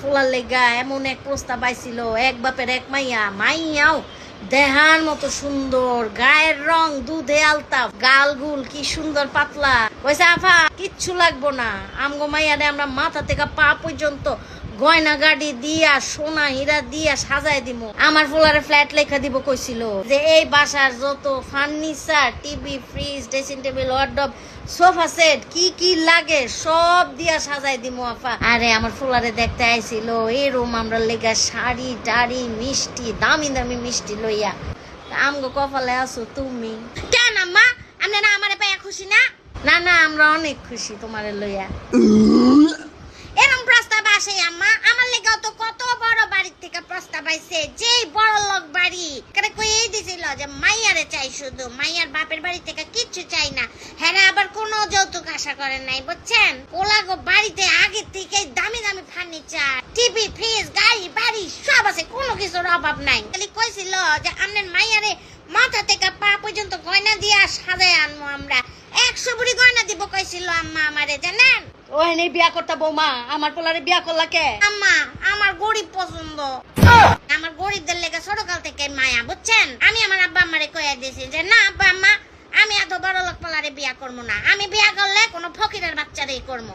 Fuller লেগা এমন এক প্রস্তাব আইছিল, এক বাপের এক মাইয়া, মাইয়াও দেহার মতো সুন্দর, গায়ের রং দুধে আলতা, গালগুল কি সুন্দর পাতলা। কইছে আফা কিচ্ছু লাগবো না, আমগো মাইয়ারে আমরা মাথা থেকে পা পর্যন্ত গয়না গাড়ি দিয়া সোনা হীরা দিয়া সাজায় দিব। আমার ফুলারে ফ্ল্যাট লেখা দিব কইছিল, যে এই বাসার যত furniture, TV, fridge, dressing table, wardrobe, sofa set কি কি লাগে সব দিয়া সাজাই দিব আফা। আরে আমার ফুলারে দেখতে আইছিল, এরম আমরা লেগা শাড়ি টাড়ি মিষ্টি দামি দামি মিষ্টি লইয়া। আমগো কপালে আছো তুমি। কেন আম্মা আপনারা আমারে পাইয়া খুশি না? না না, আমরা অনেক খুশি তোমারে লইয়া। এরকম প্রস্তাব আসে আম্মা? আমার লেগেও তো কত বড় বাড়ির থেকে প্রস্তাব আইছে, যেই বড় লোক বাড়ি কইই দিছিল যে মাইয়ারে চাই, শুধু মাইয়ার বাপের বাড়ি থেকে কিচ্ছু চাই না। হ্যাঁ আবার কোনো যৌতুক আশা করেন নাই, বুঝছেন? ওলাগো বাড়িতে আগে থেকে দামি দামি ফার্নিচার, টিভি, ফ্রিজ, গাড়ি বাড়ি সব আছে, কোনো কিছুর অভাব নাই। খালি কইছিল যে আপনার মাইয়ারে মাথা থেকে পা পর্যন্ত গয়না দিয়া সাজায় আনবো আমরা। 100 বুড়ি গয়না দিব কইছিল আম্মা আমারে, জানেন? ওখানে বিয়া করতে বৌমা, আমার পোলারে বিয়া করলা কে? আম্মা আমার গরিব পছন্দ, আমার গরিবদের লেগে ছোটকাল থেকে মায়া, বুঝছেন? আমি আমার আব্বা আম্মারে কইয়া দিয়েছি যে না আব্বা আম্মা, আমি এত বড় লোক পোলারে বিয়া করবো না, আমি বিয়া করলে কোনো ফকিরের বাচ্চারেই করবো।